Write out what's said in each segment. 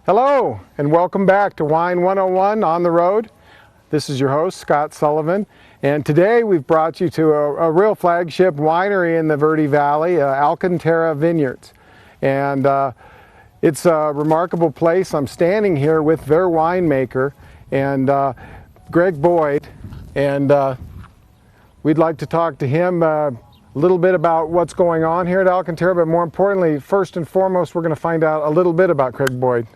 Hello, and welcome back to Wine 101 on the road. This is your host, Scott Sullivan, and today we've brought you to a real flagship winery in the Verde Valley, Alcantara Vineyards. And it's a remarkable place. I'm standing here with their winemaker, and Greg Boyd, and we'd like to talk to him a little bit about what's going on here at Alcantara, but more importantly, first and foremost, we're going to find out a little bit about Greg Boyd.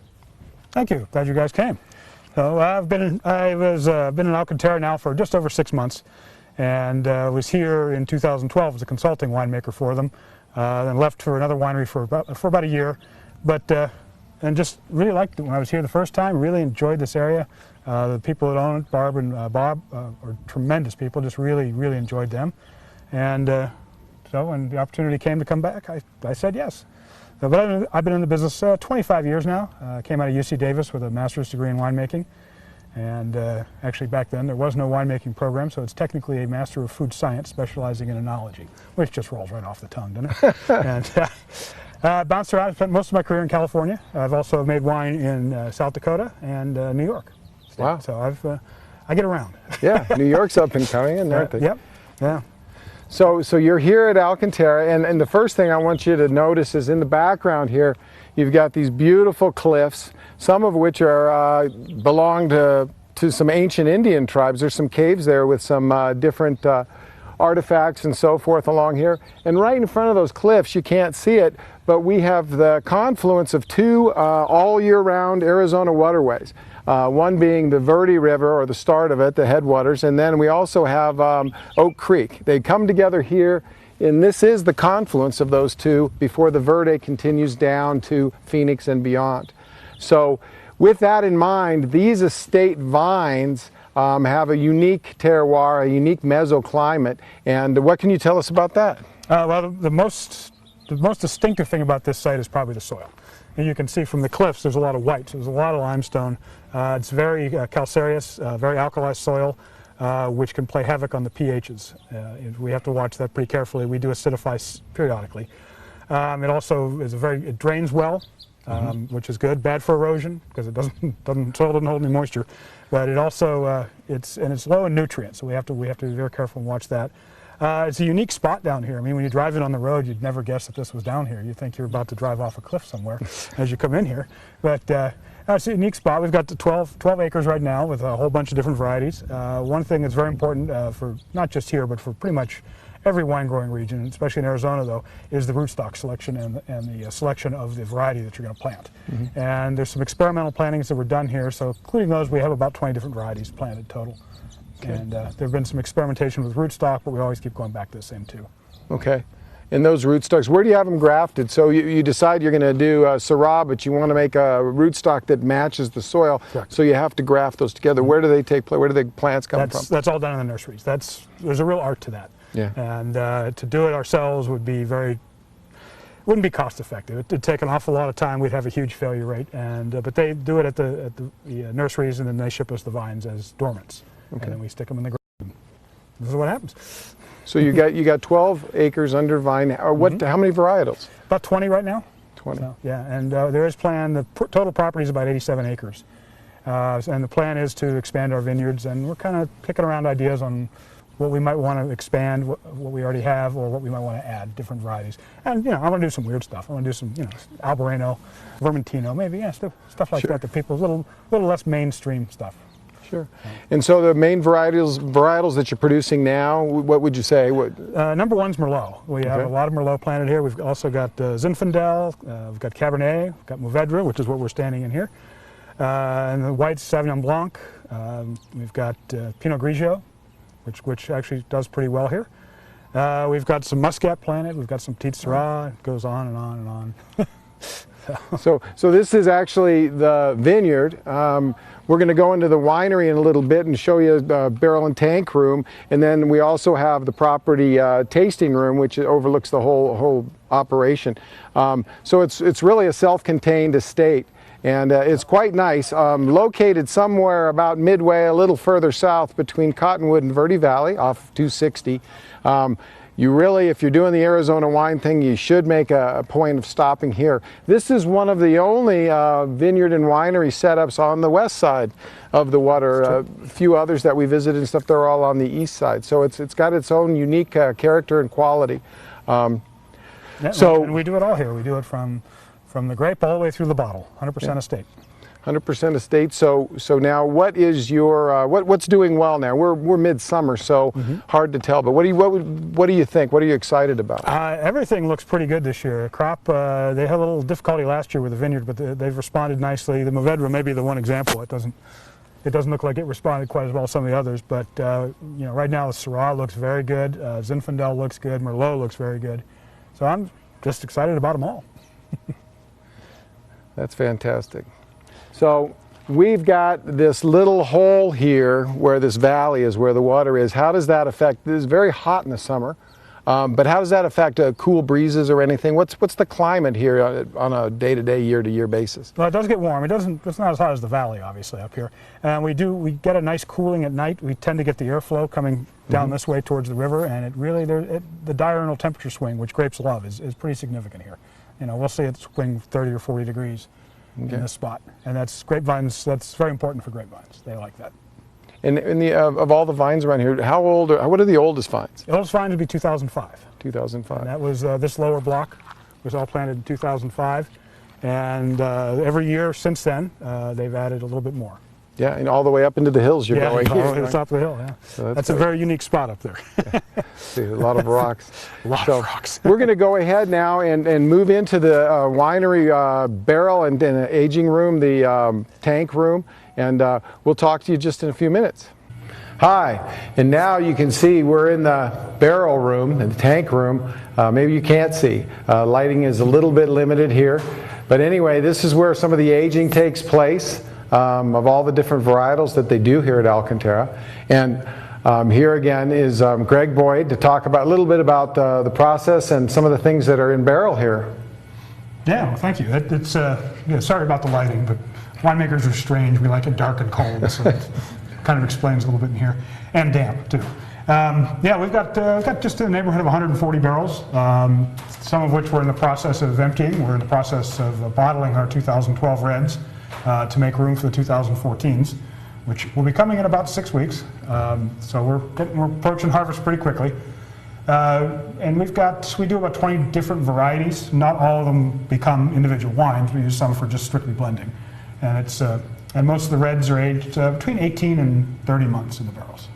Thank you. Glad you guys came. So I've been in Alcantara now for just over 6 months, and was here in 2012 as a consulting winemaker for them. Then left for another winery for about a year, and just really liked it when I was here the first time. Really enjoyed this area. The people that own it, Barb and Bob, are tremendous people. Just really enjoyed them, and so when the opportunity came to come back, I said yes. But I've been in the business 25 years now. Came out of UC Davis with a master's degree in winemaking. And actually back then there was no winemaking program, so it's technically a Master of Food Science specializing in enology, which just rolls right off the tongue, doesn't it? And bounced around, spent most of my career in California. I've also made wine in South Dakota and New York. Wow. So I get around. Yeah, New York's up and coming, aren't they? Yep, yeah. So you're here at Alcantara, and the first thing I want you to notice is in the background here, you've got these beautiful cliffs, some of which are belong to some ancient Indian tribes. There's some caves there with some different artifacts and so forth along here. And right in front of those cliffs, you can't see it, but we have the confluence of two all year-round Arizona waterways. One being the Verde River, or the start of it, the headwaters, and then we also have Oak Creek. They come together here, and this is the confluence of those two before the Verde continues down to Phoenix and beyond. So with that in mind, these estate vines have a unique terroir, a unique mesoclimate, and what can you tell us about that? Well, the most distinctive thing about this site is probably the soil. And you can see from the cliffs there's a lot of white, so there's a lot of limestone. It's very calcareous, very alkali soil, which can play havoc on the pHs. We have to watch that pretty carefully. We do acidify periodically. It also is it drains well, which is good. Bad for erosion because soil doesn't hold any moisture. But it also it's low in nutrients, so we have to be very careful and watch that. It's a unique spot down here. I mean, when you drive in on the road, you'd never guess that this was down here. You'd think you're about to drive off a cliff somewhere as you come in here. But it's a unique spot. We've got 12 acres right now with a whole bunch of different varieties. One thing that's very important for not just here, but for pretty much every wine growing region, especially in Arizona though, is the rootstock selection and the selection of the variety that you're going to plant. And there's some experimental plantings that were done here, so including those, we have about 20 different varieties planted total. Okay. And there have been some experimentation with rootstock, but we always keep going back to the same two. Okay. And those rootstocks, where do you have them grafted? So you decide you're going to do Syrah, but you want to make a rootstock that matches the soil. Correct. So you have to graft those together. Where do they take place? Where do the plants come from? That's all done in the nurseries. There's a real art to that. Yeah. And to do it ourselves wouldn't be cost effective. It'd take an awful lot of time. We'd have a huge failure rate. But they do it at the nurseries, and then they ship us the vines as dormants. Okay. And then we stick them in the ground. This is what happens. So you got 12 acres under vine. Or what? How many varietals? About 20 right now. 20. So, yeah, and there is plan. The total property is about 87 acres, and the plan is to expand our vineyards. And we're kind of kicking around ideas on what we might want to expand, what we already have, or what we might want to add, different varieties. And I want to do some weird stuff. I want to do some, Albarino, Vermentino, maybe, stuff like that. The people's little less mainstream stuff. Sure. And so the main varietals that you're producing now, what would you say? Number one's Merlot. We have a lot of Merlot planted here. We've also got Zinfandel, we've got Cabernet, we've got Mourvedre, which is what we're standing in here, and the white Sauvignon Blanc. We've got Pinot Grigio, which actually does pretty well here. We've got some Muscat planted. We've got some Petite Syrah. It goes on and on and on. So this is actually the vineyard. We're going to go into the winery in a little bit and show you the barrel and tank room, and then we also have the property tasting room, which overlooks the whole operation. So it's really a self-contained estate, and it's quite nice. Located somewhere about midway, a little further south between Cottonwood and Verde Valley, off 260. you really, if you're doing the Arizona wine thing, you should make a point of stopping here. This is one of the only vineyard and winery setups on the west side of the water. A few others that we visited and stuff, they're all on the east side. So it's got its own unique character and quality. Yeah, and we do it all here. We do it from the grape all the way through the bottle, 100% estate. 100% estate. So now, what is your what's doing well now? We're midsummer, so hard to tell. But what do you think? What are you excited about? Everything looks pretty good this year. Crop, they had a little difficulty last year with the vineyard, but they've responded nicely. The Mourvedre may be the one example. It doesn't look like it responded quite as well as some of the others. But you know, right now the Syrah looks very good. Zinfandel looks good. Merlot looks very good. So I'm just excited about them all. That's fantastic. So we've got this little hole here where this valley is, where the water is. How does that affect? This is very hot in the summer, but how does that affect cool breezes or anything? What's the climate here on a day-to-day, year-to-year basis? Well, it does get warm. It's not as hot as the valley, obviously, up here. And we get a nice cooling at night. We tend to get the airflow coming down this way towards the river, and it really the diurnal temperature swing, which grapes love, is pretty significant here. You know, we'll see it swing 30 or 40 degrees. In this spot, and that's grapevines. That's very important for grapevines. They like that. And of all the vines around here, how old? What are the oldest vines? The oldest vine would be 2005. 2005. And that was this lower block was all planted in 2005, and every year since then they've added a little bit more. Yeah, and all the way up into the hills you're going. Yeah, to the top of the hill. Yeah, so that's a very unique spot up there. Yeah. See, a lot of rocks. A lot of rocks. We're going to go ahead now and move into the winery barrel and aging room, the tank room, and we'll talk to you just in a few minutes. Hi, and now you can see we're in the barrel room, the tank room. Maybe you can't see. Lighting is a little bit limited here, but anyway, this is where some of the aging takes place. Of all the different varietals that they do here at Alcantara. And here again is Greg Boyd to talk about a little bit about the process and some of the things that are in barrel here. Yeah, well, thank you. It's sorry about the lighting, but winemakers are strange. We like it dark and cold, so it kind of explains a little bit in here. And damp, too. Yeah, we've got just in the neighborhood of 140 barrels, some of which we're in the process of emptying. We're in the process of bottling our 2012 reds. To make room for the 2014s, which will be coming in about 6 weeks. So we're approaching harvest pretty quickly. And we do about 20 different varieties. Not all of them become individual wines. We use some for just strictly blending. And and most of the reds are aged between 18 and 30 months in the barrels.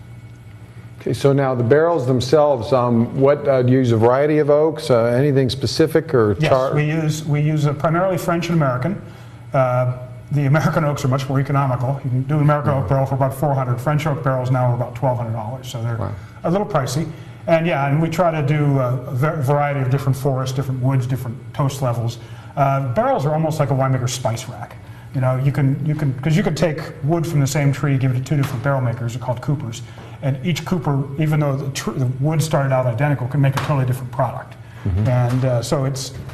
Okay, so now the barrels themselves, do you use a variety of oaks? Anything specific or char? Yes, we use primarily French and American. The American oaks are much more economical. You can do an American oak barrel for about $400. French oak barrels now are about $1,200, so they're a little pricey. And and we try to do a variety of different forests, different woods, different toast levels. Barrels are almost like a winemaker's spice rack. You know, you can take wood from the same tree, give it to two different barrel makers, they're called coopers, and each cooper, even though the wood started out identical, can make a totally different product. And so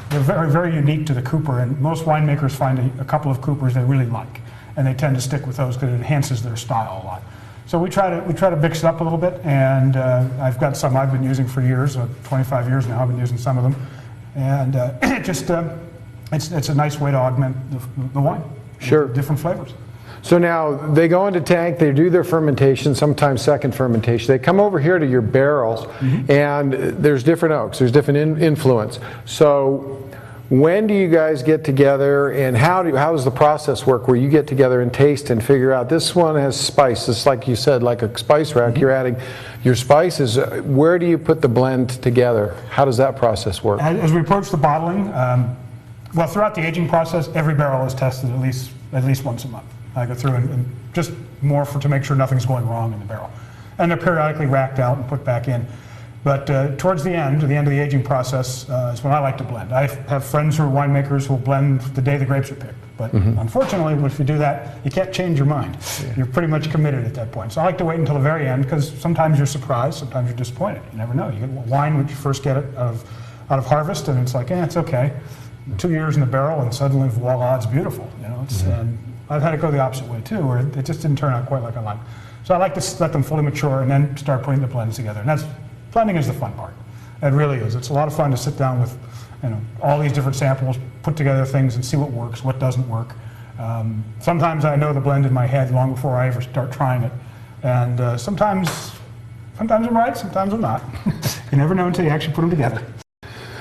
they're very, very unique to the cooper, and most winemakers find a couple of coopers they really like, and they tend to stick with those because it enhances their style a lot. So we try to mix it up a little bit, and I've got some I've been using for years, 25 years now. I've been using some of them, and it's a nice way to augment the wine. Sure. Different flavors. So now they go into tank, they do their fermentation, sometimes second fermentation. They come over here to your barrels, and there's different oaks, there's different influence. So when do you guys get together, and how does the process work where you get together and taste and figure out this one has spice? It's like you said, like a spice rack, you're adding your spices. Where do you put the blend together? How does that process work? As we approach the bottling, well, throughout the aging process, every barrel is tested at least once a month. I go through and just more to make sure nothing's going wrong in the barrel. And they're periodically racked out and put back in. But towards the end of the aging process is when I like to blend. I have friends who are winemakers who will blend the day the grapes are picked. But unfortunately, if you do that, you can't change your mind. Yeah. You're pretty much committed at that point. So I like to wait until the very end, because sometimes you're surprised, sometimes you're disappointed. You never know. You get wine when you first get it out of harvest, and it's like, it's okay. 2 years in the barrel, and suddenly, voila, it's beautiful. You know, and I've had it go the opposite way too, where it just didn't turn out quite like I liked. So I like to let them fully mature and then start putting the blends together. And blending is the fun part. It really is. It's a lot of fun to sit down with, all these different samples, put together things and see what works, what doesn't work. Sometimes I know the blend in my head long before I ever start trying it. And sometimes I'm right, sometimes I'm not. You never know until you actually put them together.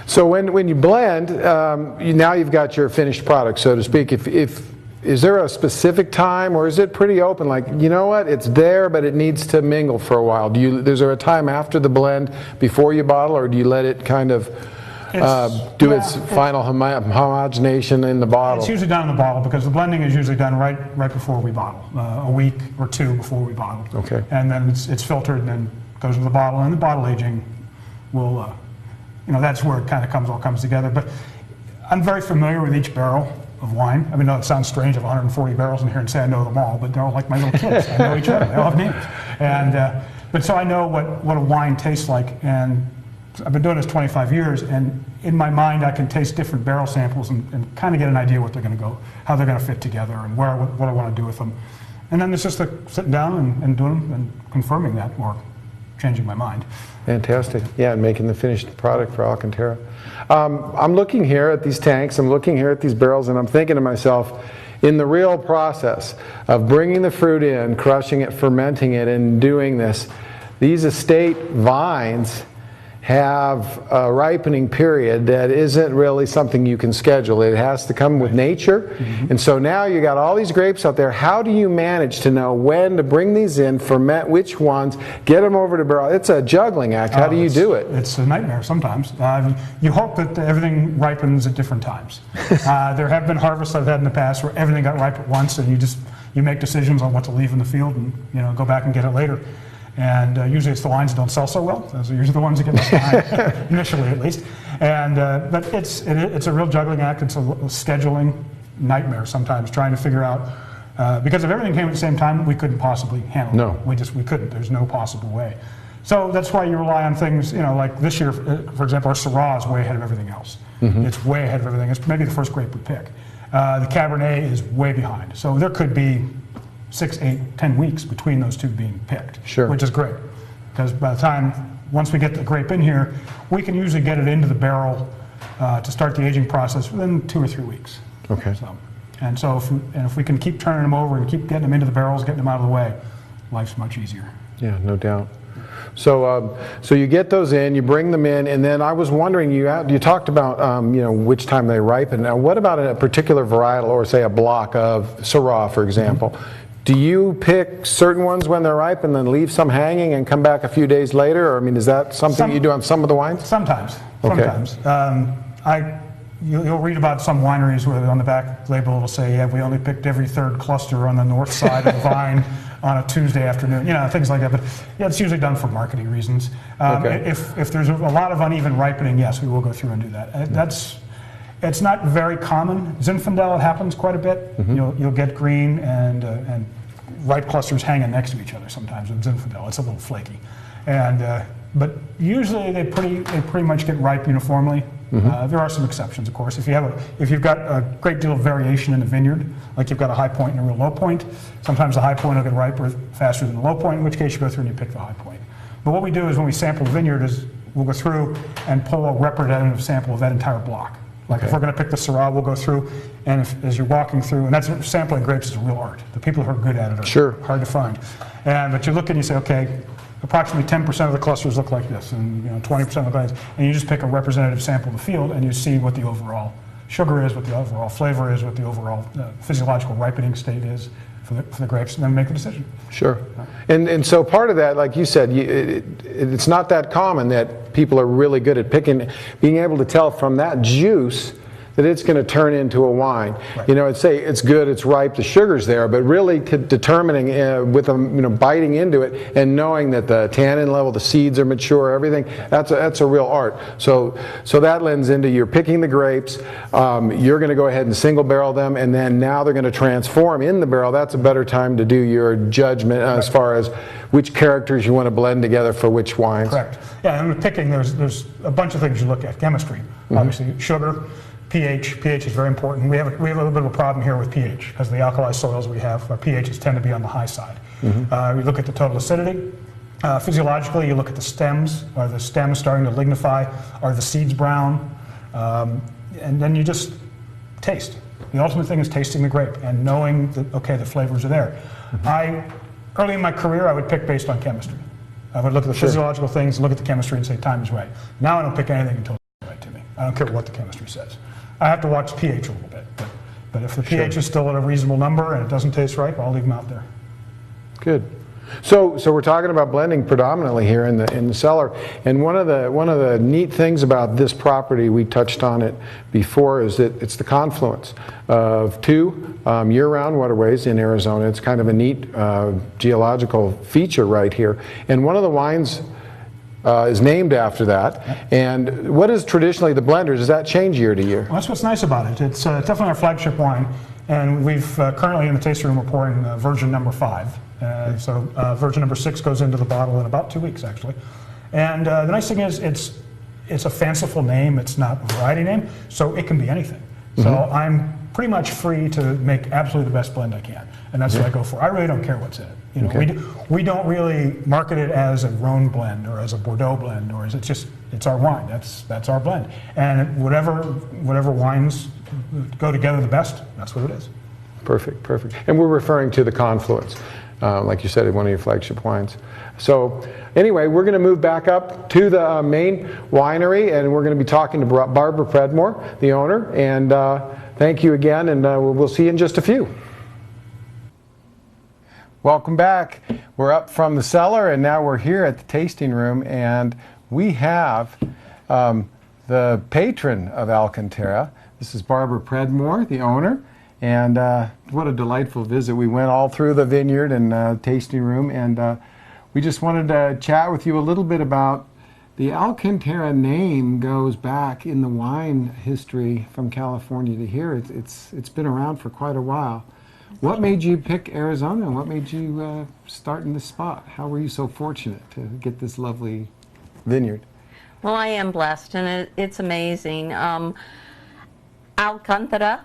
So when you blend, now you've got your finished product, so to speak. Is there a specific time, or is it pretty open? Like, you know what, it's there, but it needs to mingle for a while. Is there a time after the blend before you bottle, or do you let it kind of do its final homogenation in the bottle? It's usually done in the bottle, because the blending is usually done right before we bottle, a week or two before we bottle. Okay. And then it's filtered and then goes into the bottle, and the bottle aging will, that's where it all comes together. But I'm very familiar with each barrel of wine. I mean, it sounds strange of 140 barrels in here and say I know them all, but they're all like my little kids. I know each one. They all have names. And but so I know what a wine tastes like, and I've been doing this 25 years, and in my mind I can taste different barrel samples and kind of get an idea what they're going to go, how they're going to fit together, and what I want to do with them. And then it's just sitting down and doing them and confirming that, or changing my mind. Fantastic. Yeah, and making the finished product for Alcantara. I'm looking here at these tanks, I'm looking here at these barrels, and I'm thinking to myself, in the real process of bringing the fruit in, crushing it, fermenting it, and doing this, these estate vines have a ripening period that isn't really something you can schedule. It has to come with nature. Mm-hmm. And so now you got all these grapes out there. How do you manage to know when to bring these in, ferment which ones, get them over to barrel? It's a juggling act. How do you do it? It's a nightmare sometimes. You hope that everything ripens at different times. There have been harvests I've had in the past where everything got ripe at once, and you make decisions on what to leave in the field and go back and get it later. And usually it's the wines that don't sell so well. Those are usually the ones that get left behind, initially at least. And but it's a real juggling act. It's a scheduling nightmare sometimes, trying to figure out, because if everything came at the same time, we couldn't possibly handle it. We couldn't. There's no possible way. So that's why you rely on things, like this year, for example, our Syrah is way ahead of everything else. Mm-hmm. It's way ahead of everything. It's maybe the first grape we pick. The Cabernet is way behind. So there could be 6, 8, 10 weeks between those two being picked, sure, which is great, because by the time, once we get the grape in here, we can usually get it into the barrel to start the aging process within 2 or 3 weeks. Okay. So if we can keep turning them over and keep getting them into the barrels, getting them out of the way, life's much easier. Yeah, no doubt. So you get those in, you bring them in, and then I was wondering, you talked about which time they ripen. Now, what about a particular varietal, or say a block of Syrah, for example? Mm-hmm. Do you pick certain ones when they're ripe and then leave some hanging and come back a few days later? Or, is that something you do on some of the wines? Sometimes. Okay. Sometimes. You'll read about some wineries where on the back label it'll say, yeah, we only picked every third cluster on the north side of the vine on a Tuesday afternoon, things like that. But yeah, it's usually done for marketing reasons. Okay. If there's a lot of uneven ripening, yes, we will go through and do that. It's not very common. Zinfandel, it happens quite a bit. Mm-hmm. You'll get green and ripe clusters hanging next to each other sometimes with Zinfandel. It's a little flaky, but usually they pretty much get ripe uniformly. Mm-hmm. There are some exceptions, of course. If you've got a great deal of variation in the vineyard, like you've got a high point and a real low point, sometimes the high point will get riper faster than the low point, in which case you go through and you pick the high point. But what we do is when we sample the vineyard is we'll go through and pull a representative sample of that entire block. Like if we're going to pick the Syrah, we'll go through, and as you're walking through, and sampling grapes is a real art. The people who are good at it are hard to find. But you look and you say, okay, approximately 10% of the clusters look like this, and 20% look like this, and you just pick a representative sample of the field, and you see what the overall sugar is, what the overall flavor is, what the overall physiological ripening state is for the grapes, and then make a decision. Sure. And so part of that, like you said, it's not that common that people are really good at being able to tell from that juice that it's going to turn into a wine. Right. I'd say it's good, it's ripe, the sugar's there, but really determining with them, biting into it and knowing that the tannin level, the seeds are mature, everything, that's a real art. So that lends into you're picking the grapes, you're going to go ahead and single barrel them, and then now they're going to transform in the barrel. That's a better time to do your judgment as far as which characters you want to blend together for which wines. Correct. Yeah, and with picking, there's a bunch of things you look at. Chemistry, obviously, sugar, pH. pH is very important. We have a little bit of a problem here with pH because the alkali soils we have, our pHs tend to be on the high side. Mm-hmm. We look at the total acidity, Physiologically, you look at the stems. Are the stems starting to lignify? Are the seeds brown? And then you just taste. The ultimate thing is tasting the grape and knowing that, okay, the flavors are there. Early in my career, I would pick based on chemistry. I would look at the physiological things, look at the chemistry, and say time is right. Now I don't pick anything until it's right to me. I don't care what the chemistry says. I have to watch the pH a little bit, but if the pH is still at a reasonable number and it doesn't taste right, I'll leave them out there. Good. So we're talking about blending predominantly here in the cellar, and one of the neat things about this property, we touched on it before, is that it's the confluence of two year-round waterways in Arizona. It's kind of a neat geological feature right here, and one of the wines is named after that. And what is traditionally the blender? Does that change year to year? Well, that's what's nice about it. It's definitely our flagship wine, and we've currently in the tasting room we're pouring version number 5. So version number 6 goes into the bottle in about 2 weeks, actually. And the nice thing is it's a fanciful name. It's not a variety name, so it can be anything. So I'm pretty much free to make absolutely the best blend I can, and that's what I go for. I really don't care what's in it. You know, we don't really market it as a Rhone blend or as a Bordeaux blend, or it's our wine. That's our blend, and whatever wines go together the best, that's what it is. Perfect, perfect. And we're referring to the confluence, like you said, in one of your flagship wines. So anyway, we're going to move back up to the main winery, and we're going to be talking to Barbara Predmore, the owner. And thank you again, and we'll see you in just a few. Welcome back. We're up from the cellar, and now we're here at the tasting room, and we have the patron of Alcantara. This is Barbara Predmore, the owner. And what a delightful visit. We went all through the vineyard and tasting room, and we just wanted to chat with you a little bit about the Alcantara name. Goes back in the wine history from California to here. It's been around for quite a while. What made you pick Arizona, and what made you start in this spot? How were you so fortunate to get this lovely vineyard? Well, I am blessed, and it's amazing. Alcantara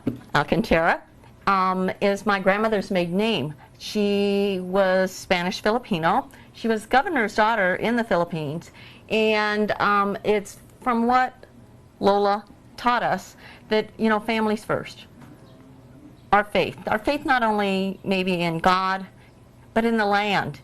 is my grandmother's maiden name. She was Spanish-Filipino. She was governor's daughter in the Philippines, and it's from what Lola taught us that, you know, family's first. Our faith not only maybe in God, but in the land,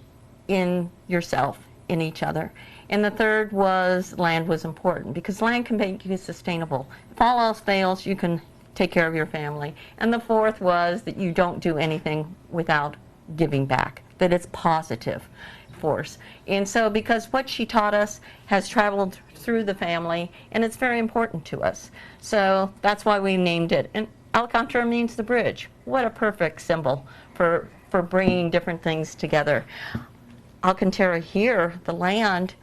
in yourself, in each other. And the third was land was important, because land can make you sustainable. If all else fails, you can take care of your family. And the fourth was that you don't do anything without giving back, that it's positive force. And so because what she taught us has traveled through the family, and it's very important to us. So that's why we named it. And Alcantara means the bridge. What a perfect symbol for bringing different things together. Alcantara here, the land,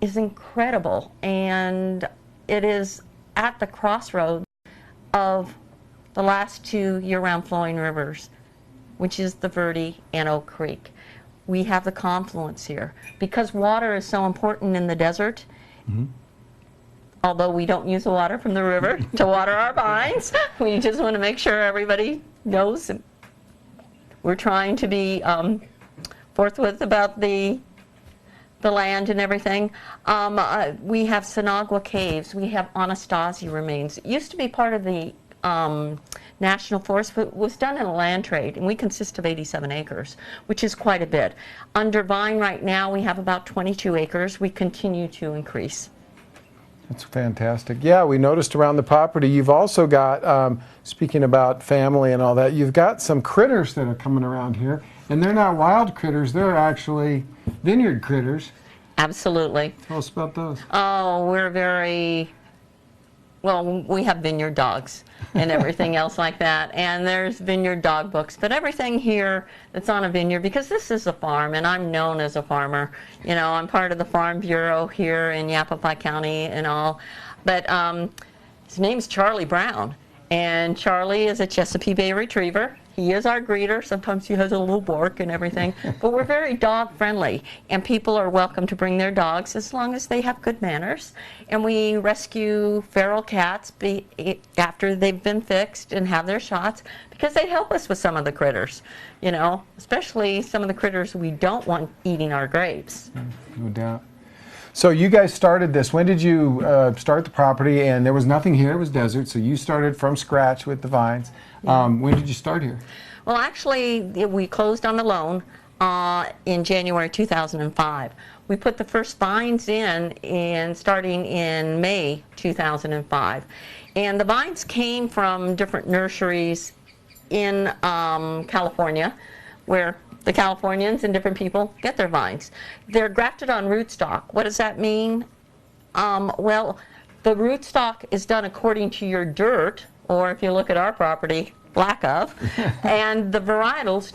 is incredible, and it is at the crossroads of the last 2 year-round flowing rivers, which is the Verde and Oak Creek. We have the confluence here. Because water is so important in the desert, although we don't use the water from the river to water our vines, we just want to make sure everybody knows. We're trying to be forthwith about the land and everything. We have Sinagua Caves. We have Anastasia remains. It used to be part of the National Forest, but was done in a land trade, and we consist of 87 acres, which is quite a bit. Under vine right now, we have about 22 acres. We continue to increase. That's fantastic. Yeah, we noticed around the property you've also got, speaking about family and all that, you've got some critters that are coming around here, and they're not wild critters, they're actually vineyard critters. Absolutely. Tell us about those. Oh, we're very, well, we have vineyard dogs and everything else like that, and there's vineyard dog books, but everything here that's on a vineyard, because this is a farm, and I'm known as a farmer. You know, I'm part of the Farm Bureau here in Yavapai County and all, but his name's Charlie Brown, and Charlie is a Chesapeake Bay Retriever. He is our greeter. Sometimes he has a little bark and everything, but we're very dog friendly, and people are welcome to bring their dogs as long as they have good manners. And we rescue feral cats after they've been fixed and have their shots, because they help us with some of the critters, you know, especially some of the critters we don't want eating our grapes. No doubt. So you guys started this. When did you start the property? And there was nothing here, it was desert, so you started from scratch with the vines. When did you start here? Well, actually, we closed on the loan in January 2005. We put the first vines in starting in May 2005. And the vines came from different nurseries in California, where the Californians and different people get their vines. They're grafted on rootstock. What does that mean? Well, the rootstock is done according to your dirt, or if you look at our property, lack of, and the varietal's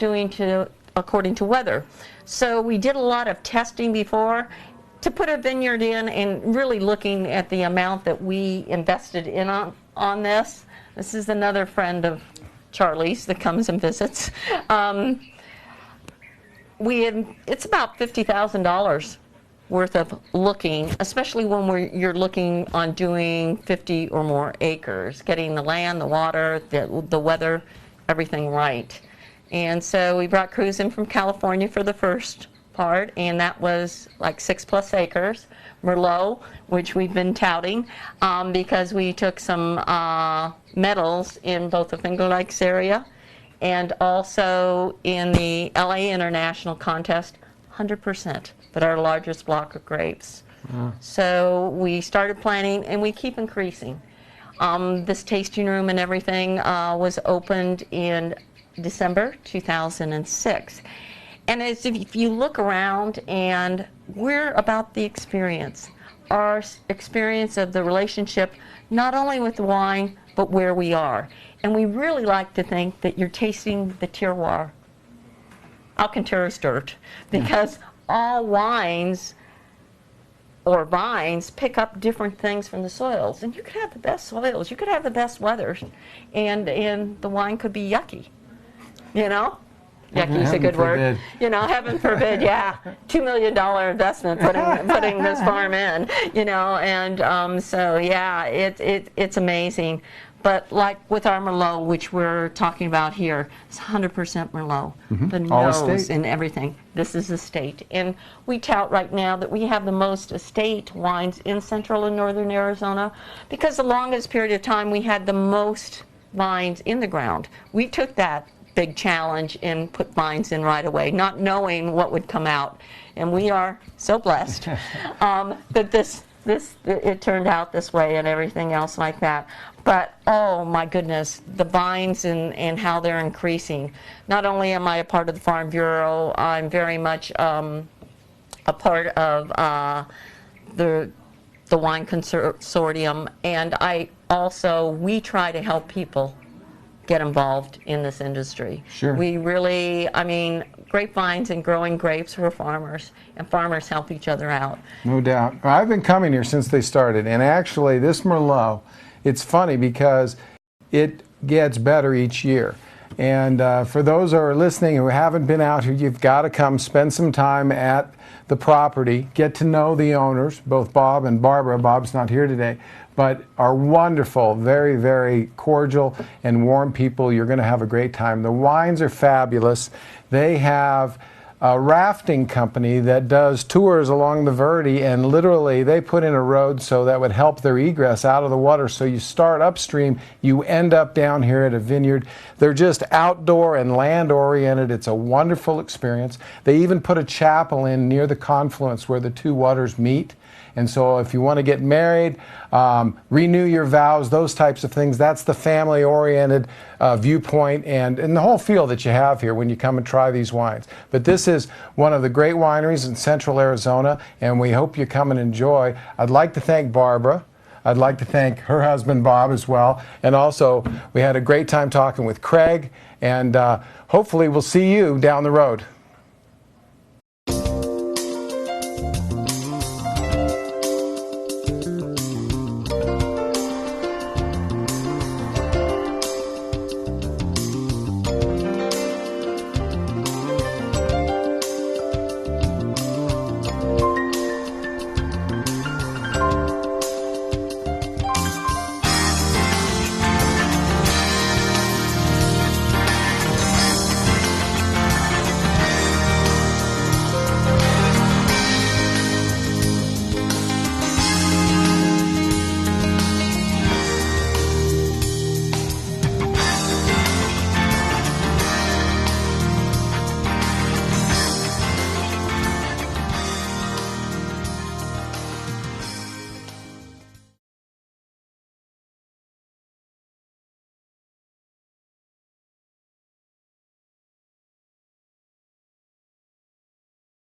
according to weather. So we did a lot of testing before to put a vineyard in, and really looking at the amount that we invested in on this. This is another friend of Charlie's that comes and visits. It's about $50,000 worth of looking, especially when you're looking on doing 50 or more acres, getting the land, the water, the weather, everything right. And so we brought crews in from California for the first part, and that was like 6+ acres. Merlot, which we've been touting, because we took some medals in both the Finger Lakes area and also in the LA International Contest, 100%, but our largest block of grapes. So we started planting, and we keep increasing. This tasting room and everything was opened in December 2006. And as if you look around, and we're about the experience, our experience of the relationship, not only with the wine, but where we are. And we really like to think that you're tasting the terroir, Alcantara's dirt, because all wines or vines pick up different things from the soils. And you could have the best soils, you could have the best weather, and the wine could be yucky, you know? Yucky's a good word. You know, heaven forbid, yeah. $2 million investment putting this farm in, you know, and so yeah, it's amazing. But like with our Merlot, which we're talking about here, it's 100% Merlot. The nose and everything. This is estate. And we tout right now that we have the most estate wines in central and northern Arizona, because the longest period of time we had the most vines in the ground. We took that big challenge and put vines in right away, not knowing what would come out. And we are so blessed that it turned out this way and everything else like that. But oh my goodness, the vines and how they're increasing. Not only am I a part of the Farm Bureau, I'm very much a part of the Wine Consortium, and we try to help people get involved in this industry. Sure. We really, I mean, grapevines and growing grapes for farmers, and farmers help each other out. No doubt. I've been coming here since they started, and actually this Merlot, it's funny because it gets better each year. And for those who are listening who haven't been out here, you've got to come spend some time at the property, get to know the owners, both Bob and Barbara. Bob's not here today, but are wonderful, very, very cordial and warm people. You're going to have a great time. The wines are fabulous. They have a rafting company that does tours along the Verde, and literally they put in a road so that would help their egress out of the water. So you start upstream, you end up down here at a vineyard. They're just outdoor and land oriented. It's a wonderful experience. They even put a chapel in near the confluence where the two waters meet. And so if you want to get married, renew your vows, those types of things, that's the family-oriented viewpoint and the whole feel that you have here when you come and try these wines. But this is one of the great wineries in central Arizona, and we hope you come and enjoy. I'd like to thank Barbara. I'd like to thank her husband, Bob, as well. And also, we had a great time talking with Craig, and hopefully we'll see you down the road.